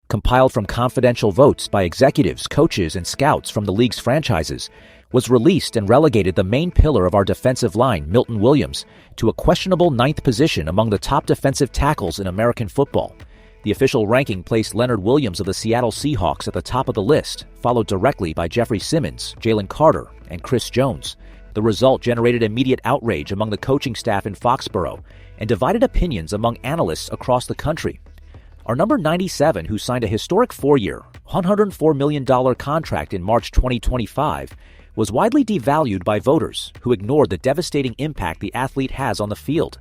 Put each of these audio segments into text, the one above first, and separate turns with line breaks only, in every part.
compiled from confidential votes by executives, coaches, and scouts from the league's franchises, was released and relegated the main pillar of our defensive line, Milton Williams, to a questionable 9th position among the top defensive tackles in American football. The official ranking placed Leonard Williams of the Seattle Seahawks at the top of the list, followed directly by Jeffrey Simmons, Jalen Carter, and Chris Jones. The result generated immediate outrage among the coaching staff in Foxborough and divided opinions among analysts across the country. Our number 97, who signed a historic 4-year, $104 million contract in March 2025, was widely devalued by voters who ignored the devastating impact the athlete has on the field.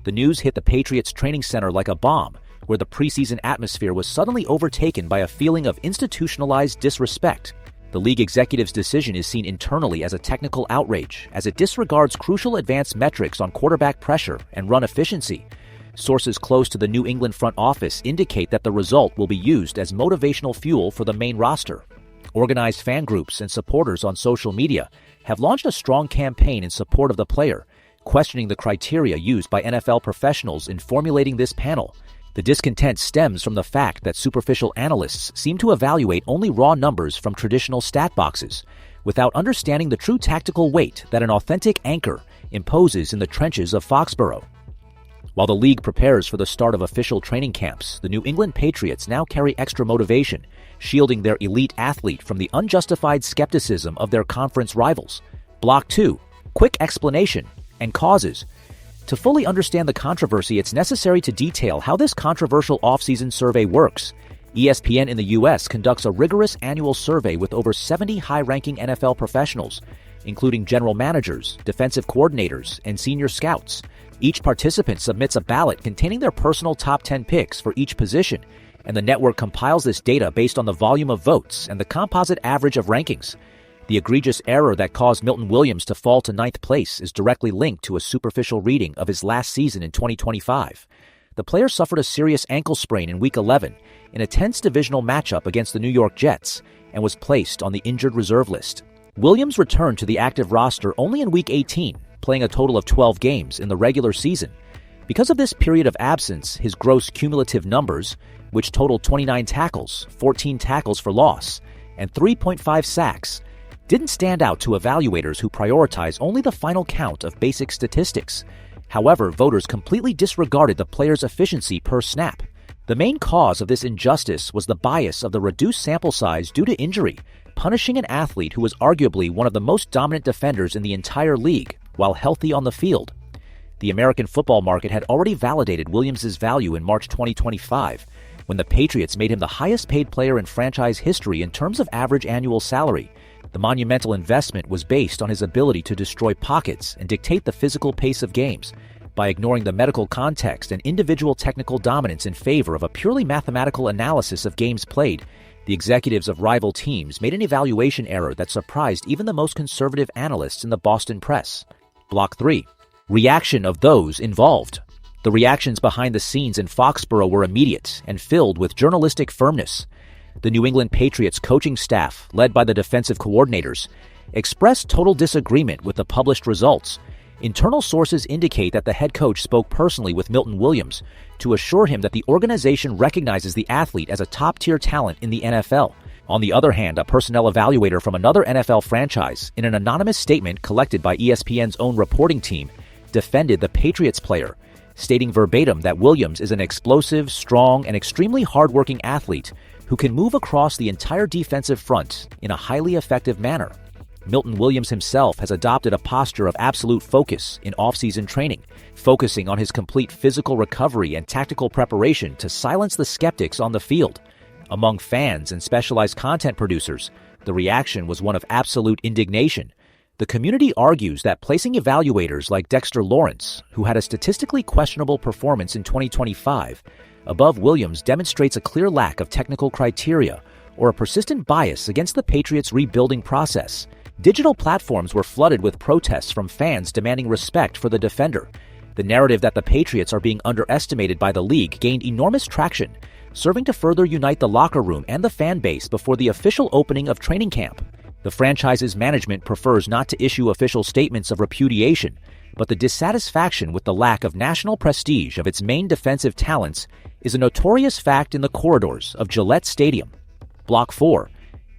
The news hit the Patriots training center like a bomb, where the preseason atmosphere was suddenly overtaken by a feeling of institutionalized disrespect. The league executive's decision is seen internally as a technical outrage, as it disregards crucial advanced metrics on quarterback pressure and run efficiency. Sources close to the New England front office indicate that the result will be used as motivational fuel for the main roster. Organized fan groups and supporters on social media have launched a strong campaign in support of the player, questioning the criteria used by NFL professionals in formulating this panel. The discontent stems from the fact that superficial analysts seem to evaluate only raw numbers from traditional stat boxes, without understanding the true tactical weight that an authentic anchor imposes in the trenches of Foxborough. While the league prepares for the start of official training camps, the New England Patriots now carry extra motivation, shielding their elite athlete from the unjustified skepticism of their conference rivals. Block 2. Quick explanation and causes. To fully understand the controversy, it's necessary to detail how this controversial offseason survey works. ESPN in the U.S. conducts a rigorous annual survey with over 70 high-ranking NFL professionals, including general managers, defensive coordinators, and senior scouts. Each participant submits a ballot containing their personal top 10 picks for each position, and the network compiles this data based on the volume of votes and the composite average of rankings. The egregious error that caused Milton Williams to fall to 9th place is directly linked to a superficial reading of his last season in 2025. The player suffered a serious ankle sprain in Week 11 in a tense divisional matchup against the New York Jets and was placed on the injured reserve list. Williams returned to the active roster only in Week 18, playing a total of 12 games in the regular season. Because of this period of absence, his gross cumulative numbers, which totaled 29 tackles, 14 tackles for loss, and 3.5 sacks, didn't stand out to evaluators who prioritize only the final count of basic statistics. However, voters completely disregarded the player's efficiency per snap. The main cause of this injustice was the bias of the reduced sample size due to injury, punishing an athlete who was arguably one of the most dominant defenders in the entire league while healthy on the field. The American football market had already validated Williams' value in March 2025, when the Patriots made him the highest-paid player in franchise history in terms of average annual salary. The monumental investment was based on his ability to destroy pockets and dictate the physical pace of games. By ignoring the medical context and individual technical dominance in favor of a purely mathematical analysis of games played, the executives of rival teams made an evaluation error that surprised even the most conservative analysts in the Boston press. Block 3. Reaction of those involved. The reactions behind the scenes in Foxborough were immediate and filled with journalistic firmness. The New England Patriots coaching staff, led by the defensive coordinators, expressed total disagreement with the published results. Internal sources indicate that the head coach spoke personally with Milton Williams to assure him that the organization recognizes the athlete as a top-tier talent in the NFL. On the other hand, a personnel evaluator from another NFL franchise, in an anonymous statement collected by ESPN's own reporting team, defended the Patriots player, stating verbatim that Williams is an explosive, strong, and extremely hardworking athlete who can move across the entire defensive front in a highly effective manner. Milton Williams himself has adopted a posture of absolute focus in off-season training, focusing on his complete physical recovery and tactical preparation to silence the skeptics on the field. Among fans and specialized content producers, the reaction was one of absolute indignation. The community argues that placing evaluators like Dexter Lawrence, who had a statistically questionable performance in 2025, above Williams demonstrates a clear lack of technical criteria or a persistent bias against the Patriots' rebuilding process. Digital platforms were flooded with protests from fans demanding respect for the defender. The narrative that the Patriots are being underestimated by the league gained enormous traction, serving to further unite the locker room and the fan base before the official opening of training camp. The franchise's management prefers not to issue official statements of repudiation, but the dissatisfaction with the lack of national prestige of its main defensive talents is a notorious fact in the corridors of Gillette Stadium. Block 4.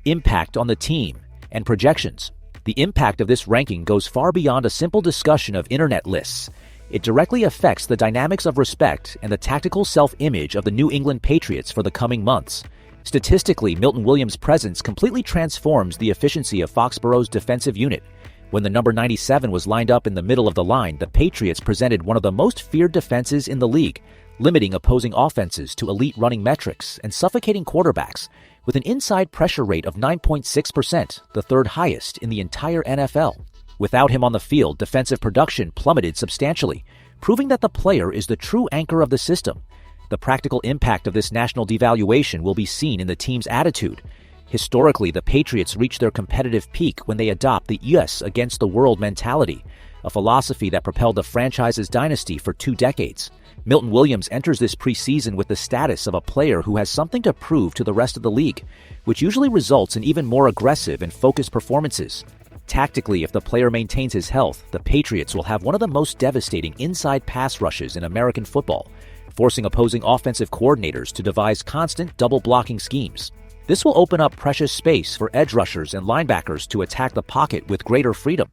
Impact on the team and projections. The impact of this ranking goes far beyond a simple discussion of internet lists. It directly affects the dynamics of respect and the tactical self-image of the New England Patriots for the coming months. Statistically, Milton Williams' presence completely transforms the efficiency of Foxborough's defensive unit. When the number 97 was lined up in the middle of the line, the Patriots presented one of the most feared defenses in the league, limiting opposing offenses to elite running metrics and suffocating quarterbacks with an inside pressure rate of 9.6%, the third highest in the entire NFL. Without him on the field, defensive production plummeted substantially, proving that the player is the true anchor of the system. The practical impact of this national devaluation will be seen in the team's attitude. Historically, the Patriots reach their competitive peak when they adopt the us against the world mentality, a philosophy that propelled the franchise's dynasty for 2 decades. Milton Williams enters this preseason with the status of a player who has something to prove to the rest of the league, which usually results in even more aggressive and focused performances. Tactically, if the player maintains his health, the Patriots will have one of the most devastating inside pass rushes in American football, forcing opposing offensive coordinators to devise constant double-blocking schemes. This will open up precious space for edge rushers and linebackers to attack the pocket with greater freedom.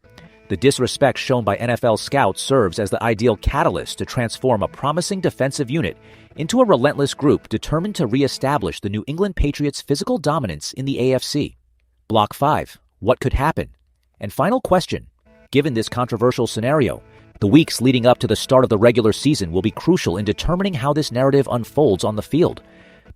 The disrespect shown by NFL scouts serves as the ideal catalyst to transform a promising defensive unit into a relentless group determined to re-establish the New England Patriots' physical dominance in the AFC. Block 5. What could happen? And final question. Given this controversial scenario, the weeks leading up to the start of the regular season will be crucial in determining how this narrative unfolds on the field.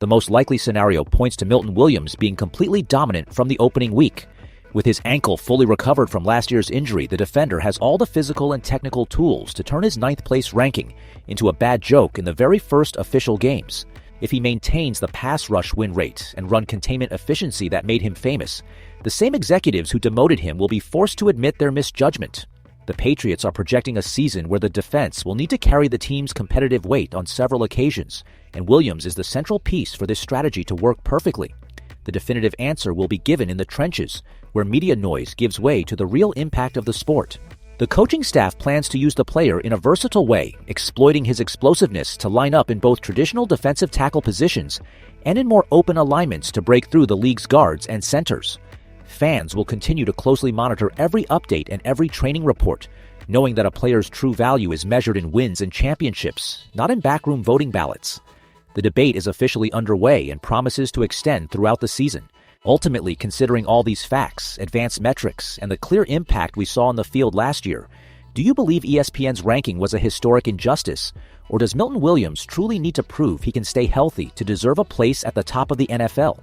The most likely scenario points to Milton Williams being completely dominant from the opening week. With his ankle fully recovered from last year's injury, the defender has all the physical and technical tools to turn his 9th-place ranking into a bad joke in the very first official games. If he maintains the pass rush win rate and run containment efficiency that made him famous, the same executives who demoted him will be forced to admit their misjudgment. The Patriots are projecting a season where the defense will need to carry the team's competitive weight on several occasions, and Williams is the central piece for this strategy to work perfectly. The definitive answer will be given in the trenches, where media noise gives way to the real impact of the sport. The coaching staff plans to use the player in a versatile way, exploiting his explosiveness to line up in both traditional defensive tackle positions and in more open alignments to break through the league's guards and centers. Fans will continue to closely monitor every update and every training report, knowing that a player's true value is measured in wins and championships, not in backroom voting ballots. The debate is officially underway and promises to extend throughout the season. Ultimately, considering all these facts, advanced metrics, and the clear impact we saw on the field last year, do you believe ESPN's ranking was a historic injustice, or does Milton Williams truly need to prove he can stay healthy to deserve a place at the top of the NFL?